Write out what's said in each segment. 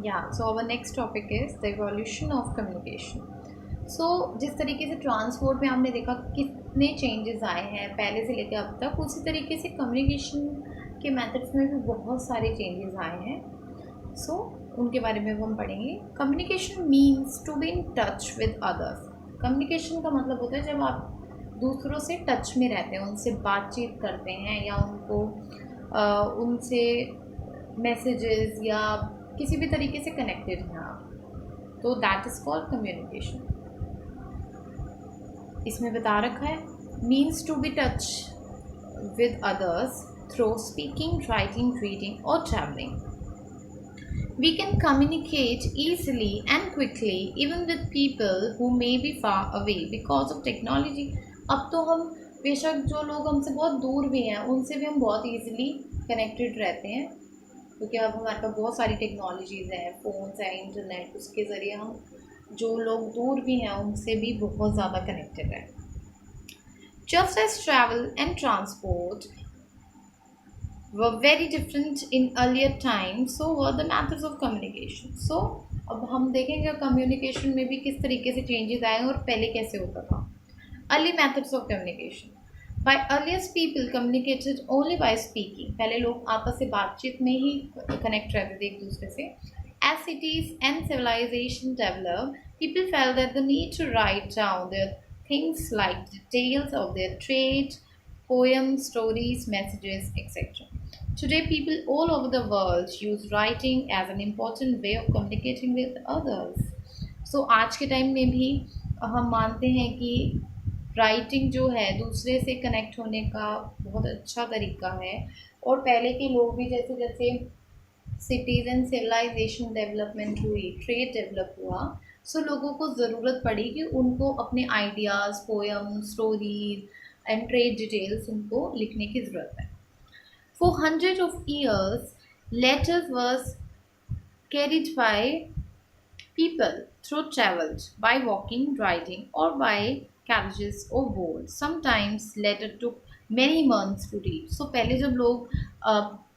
या so our next topic is the evolution of communication. So जिस तरीके से ट्रांसपोर्ट में हमने देखा कितने चेंजेस आए हैं पहले से लेकर अब तक, उसी तरीके से कम्युनिकेशन के मेथड्स में भी बहुत सारे चेंजेस आए हैं। सो उनके बारे में हम पढ़ेंगे। Communication means to be in touch with others. Communication का मतलब होता है जब आप दूसरों से टच में रहते हैं, उनसे बातचीत करते हैं या उनसे मैसेजेस या किसी भी तरीके से कनेक्टेड हैं आप, तो दैट इज़ कॉल्ड कम्युनिकेशन। इसमें बता रखा है means to be touch with others through speaking, writing, reading और travelling. We can communicate easily and quickly even with people who may be far away because of technology। अब तो हम बेशक जो लोग हमसे बहुत दूर भी हैं उनसे भी हम बहुत इजीली कनेक्टेड रहते हैं, क्योंकि अब हमारे पास बहुत सारी टेक्नोलॉजीज़ हैं, फ़ोन्स हैं, इंटरनेट, उसके ज़रिए हम जो लोग दूर भी हैं उनसे भी बहुत ज़्यादा कनेक्टेड है। Just as travel and transport were very different in earlier times, so were the methods of communication। So अब हम देखेंगे कम्युनिकेशन में भी किस तरीके से चेंजेस आए और पहले कैसे होता था। Early methods of communication. By earliest people communicated only by speaking. पहले लोग आपस से बातचीत में ही कनेक्ट रहते थे एक दूसरे से। As cities and civilization develop, people felt that the need to write down their things like details of their trade, poems, stories, messages, etc. Today, people all over the world use writing as an important way of communicating with others. So, आज के time में भी हम मानते हैं कि writing जो है दूसरे से कनेक्ट होने का बहुत अच्छा तरीका है। और पहले के लोग भी जैसे जैसे सिटीज़ एंड सिविलाइजेशन डेवलपमेंट हुई, ट्रेड डेवलप हुआ, सो लोगों को ज़रूरत पड़ी कि उनको अपने ideas, poem, stories and trade details उनको लिखने की ज़रूरत है। For hundreds of years, letters was carried by people through travels by walking, riding, or by carriages or boats. Sometimes letter took many months to reach. So पहले जब लोग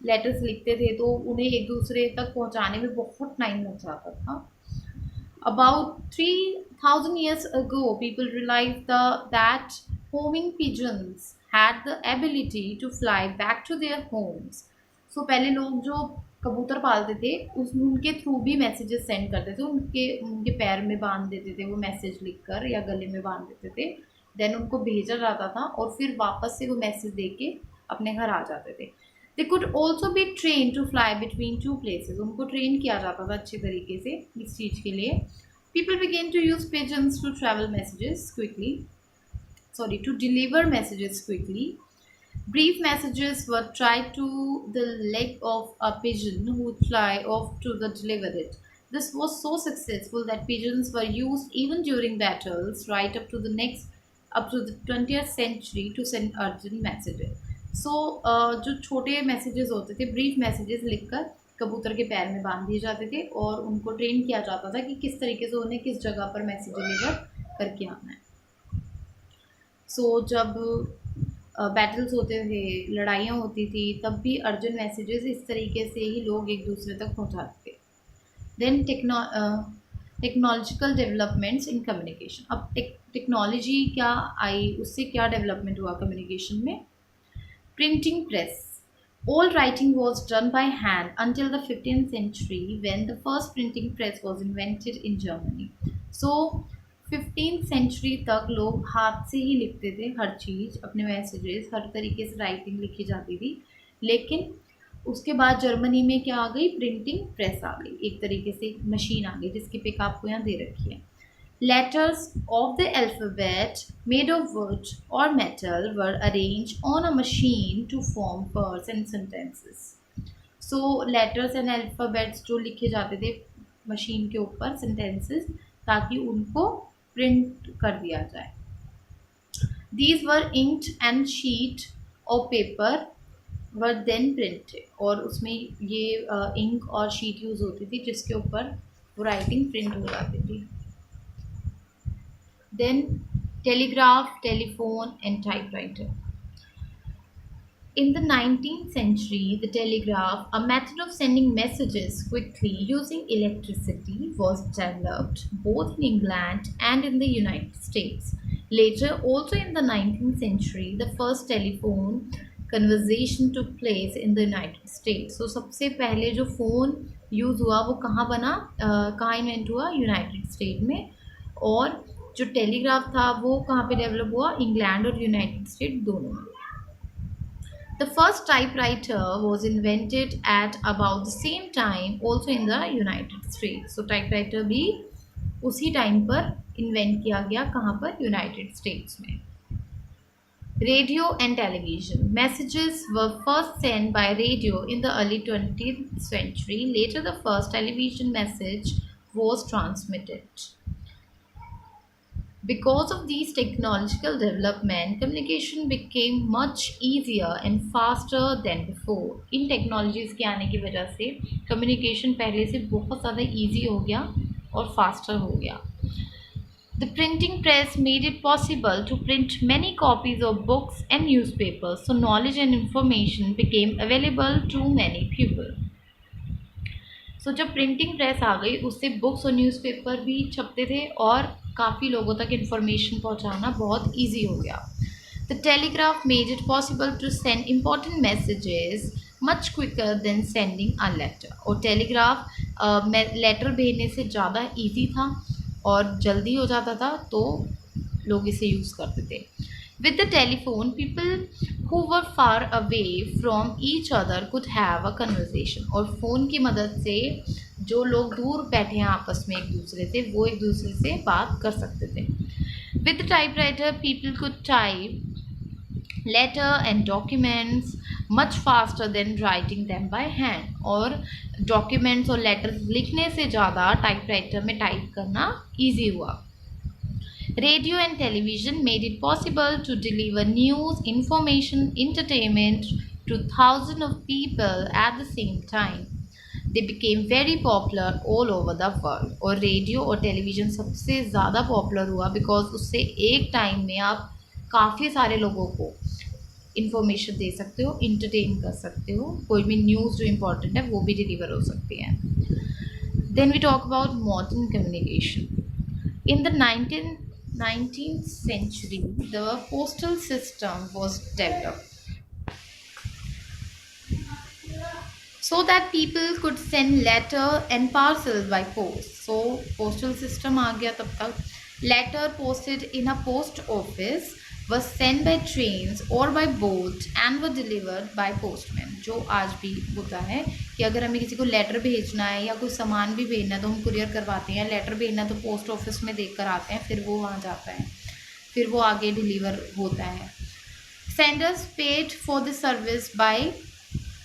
letters लिखते थे तो उन्हें एक दूसरे तक पहुंचाने में बहुत टाइम लग जाता था। About 3,000 years ago, people realized that homing pigeons had the ability to fly back to their homes. So पहले लोग जो कबूतर पालते थे उनके थ्रू भी मैसेजेस सेंड करते थे, उनके उनके पैर में बांध देते थे वो मैसेज लिखकर या गले में बांध देते थे, देन उनको भेजा जाता था और फिर वापस से वो मैसेज दे के अपने घर आ जाते थे। They could also be train to fly between two places. उनको ट्रेन किया जाता था अच्छे तरीके से इस चीज़ के लिए। People began to use pigeons to travel messages quickly, to deliver messages quickly. Brief messages were tied to the leg of a pigeon who would fly off to deliver it. This was so successful that pigeons were used even during battles right up to the 20th century to send urgent messages. So जो छोटे messages होते थे, brief messages लिखकर कबूतर के पैर में बांध दिए जाते थे और उनको ट्रेन किया जाता था कि किस तरीके से उन्हें किस जगह पर मैसेज डिलीवर करके आना है। जब बैटल्स होते थे, लड़ाइयाँ होती थी, तब भी अर्जेंट मैसेजेस इस तरीके से ही लोग एक दूसरे तक पहुँचाते थे। Then technological developments in communication. अब टेक्नोलॉजी क्या आई, उससे क्या डेवलपमेंट हुआ कम्युनिकेशन में। Printing press. All writing was done by hand until the 15th century when the first printing press was invented in Germany. So 15th century तक लोग हाथ से ही लिखते थे हर चीज़, अपने मैसेजेस, हर तरीके से राइटिंग लिखी जाती थी। लेकिन उसके बाद जर्मनी में क्या आ गई, प्रिंटिंग प्रेस आ गई, एक तरीके से मशीन आ गई जिसकी पिक आपको यहाँ दे रखी है। Letters of the alphabet made of wood or metal were arranged on a machine to form words and sentences. So letters and alphabets जो लिखे जाते थे मशीन के ऊपर, sentences, ताकि उनको प्रिंट कर दिया जाए। These were inked and sheet or paper were then printed। और उसमें ये इंक और शीट यूज़ होती थी जिसके ऊपर वो राइटिंग प्रिंट हो जाती थी। Then telegraph, telephone and typewriter। In the 19th century, the telegraph, a method of sending messages quickly using electricity, was developed both in England and in the United States. Later, also in the 19th century, the first telephone conversation took place in the United States. So सबसे पहले जो phone use हुआ वो कहाँ बना, कहाँ invent हुआ, United state में। और जो टेलीग्राफ था वो कहाँ पे डेवलप हुआ, इंग्लैंड और यूनाइटेड स्टेट दोनों में। The first typewriter was invented at about the same time also in the United States. So typewriter भी उसी टाइम पर इन्वेंट किया गया, कहाँ पर, यूनाइटेड स्टेट्स में। Radio and television. Messages were first sent by radio in the early 20th century. Later, the first television message was transmitted. Because of these technological development, communication became much easier and faster than before. In technologies के आने की वजह से communication पहले से बहुत ज़्यादा easy हो गया और फास्टर हो गया। The printing press made it possible to print many copies of books and newspapers, so knowledge and information became available to many people. सो जब प्रिंटिंग प्रेस आ गई उससे बुक्स और न्यूज़पेपर भी छपते थे और काफ़ी लोगों तक इन्फॉर्मेशन पहुंचाना बहुत इजी हो गया। The telegraph made it possible to send important messages much quicker than sending a letter. और टेलीग्राफ लेटर भेजने से ज़्यादा इजी था और जल्दी हो जाता था, तो लोग इसे यूज़ करते थे। With the telephone, people who were far away from each other could have a conversation. और फ़ोन की मदद से जो लोग दूर बैठे हैं आपस में एक दूसरे से, वो एक दूसरे से बात कर सकते थे। With the typewriter, people could type letter and documents much faster than writing them by hand. और documents और letters लिखने से ज़्यादा टाइपराइटर में टाइप करना easy हुआ। Radio and television made it possible to deliver news, information, entertainment to thousands of people at the same time. They became very popular all over the world. और radio और television सबसे ज़्यादा popular हुआ because उससे एक time में आप काफ़ी सारे लोगों को इंफॉर्मेशन दे सकते हो, इंटरटेन कर सकते हो, कोई भी न्यूज़ जो इम्पोर्टेंट है वो भी डिलीवर हो सकती है। Then we talk about modern communication. In the 19th century, the postal system was developed so that people could send letter and parcels by post. So postal system आ गया तब तक। Letter posted in a post office was sent by trains or by boat and were delivered by postmen. जो आज भी होता है कि अगर हमें किसी को लेटर भेजना है या कोई सामान भी भेजना है तो हम कुरियर करवाते हैं। लेटर भेजना तो पोस्ट ऑफिस में देकर आते हैं, फिर वो वहाँ जाता है, फिर वो आगे डिलीवर होता है। Senders paid for the service by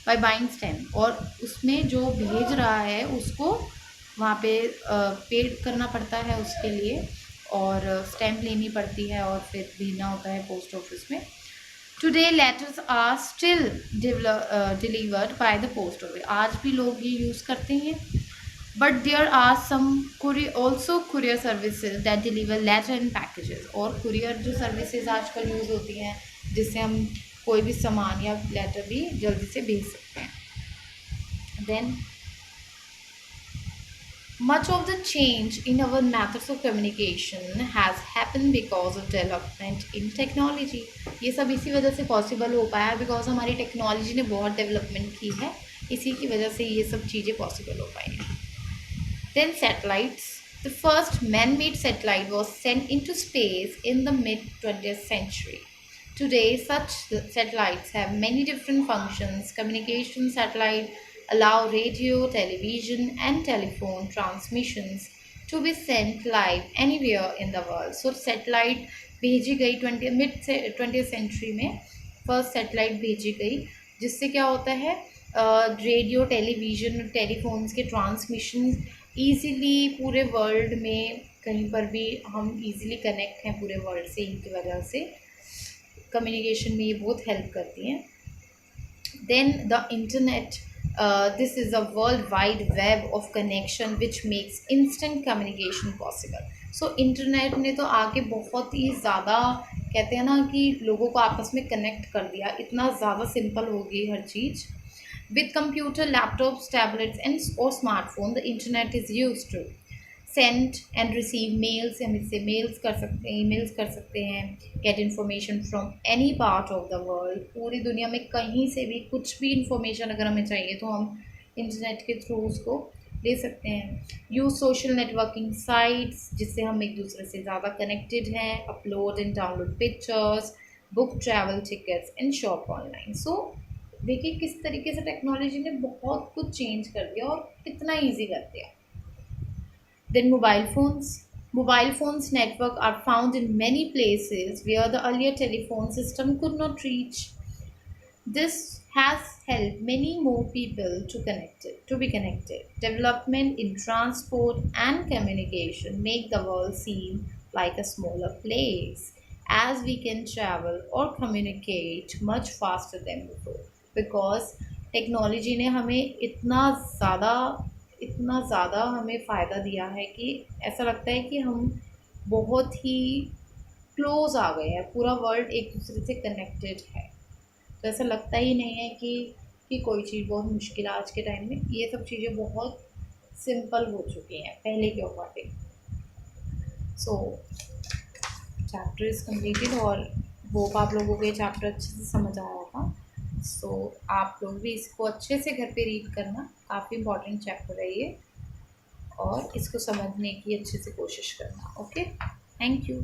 buying stamp. और उसमें जो भेज रहा है उसको वहाँ पे पेड करना पड़ता है उसके लिए, और स्टैम्प लेनी पड़ती है और फिर भेजना होता है पोस्ट ऑफिस में। Today letters are still delivered by the post office. आज भी लोग ये यूज़ करते हैं, but there are some also courier services that deliver letter and packages. और कुरियर जो सर्विसेज आजकल यूज़ होती हैं जिससे हम कोई भी सामान या लेटर भी जल्दी से भेज सकते हैं। Then much of the change in our methods of communication has happened because of development in technology. ये सब इसी वजह से पॉसिबल हो पाया है बिकॉज हमारी टेक्नोलॉजी ने बहुत डेवलपमेंट की है, इसी की वजह से ये सब चीज़ें पॉसिबल हो पाई हैं। Then satellites. The first man-made satellite was sent into space in the mid-20th century. Today, such satellites have many different functions. Communication satellite allow radio, television, and telephone transmissions to be sent live anywhere in the world. So, satellite भेजी गई mid-20th century में first satellite भेजी गई, जिससे क्या होता है radio, television, telephones के ट्रांसमिशन ईज़िली पूरे वर्ल्ड में कहीं पर भी हम ईज़िली कनेक्ट हैं पूरे वर्ल्ड से। इनकी वजह से कम्युनिकेशन में ये बहुत हेल्प करती हैं। Then the internet This is a worldwide web of connection which makes instant communication possible. So internet ने तो आगे बहुत ही ज़्यादा, कहते हैं ना कि लोगों को आपस में कनेक्ट कर दिया, इतना ज़्यादा सिंपल हो गई हर चीज़. With computer, laptops, tablets and or smartphone, the internet is used to send and receive mails. हम इससे मेल्स कर सकते हैं, ईमेल्स कर सकते हैं. Get information from any part of the world. पूरी दुनिया में कहीं से भी कुछ भी इंफॉर्मेशन अगर हमें चाहिए तो हम इंटरनेट के थ्रू उसको ले सकते हैं. यूज सोशल नेटवर्किंग साइट्स, जिससे हम एक दूसरे से ज़्यादा कनेक्टेड हैं. Upload and download pictures, book travel tickets and shop online. So देखिए किस तरीके से टेक्नोलॉजी ने बहुत कुछ चेंज कर दिया और कितना ईजी कर दिया. Then mobile phones. Mobile phones network are found in many places where the earlier telephone system could not reach. This has helped many more people to be connected. Development in transport and communication make the world seem like a smaller place, as we can travel or communicate much faster than before. Because technology ने हमें इतना ज़्यादा हमें फ़ायदा दिया है कि ऐसा लगता है कि हम बहुत ही क्लोज आ गए हैं, पूरा वर्ल्ड एक दूसरे से कनेक्टेड है. तो ऐसा लगता ही नहीं है कि कोई चीज़ बहुत मुश्किल है. आज के टाइम में ये सब चीज़ें बहुत सिंपल हो चुकी हैं पहले के according. So chapter is completed और होप आप लोगों को ये चैप्टर अच्छे से समझ आया होगा. सो आप लोग भी इसको अच्छे से घर पे रीड करना, काफ़ी इंपॉर्टेंट चैप्टर है ये, और इसको समझने की अच्छे से कोशिश करना. Okay, thank you.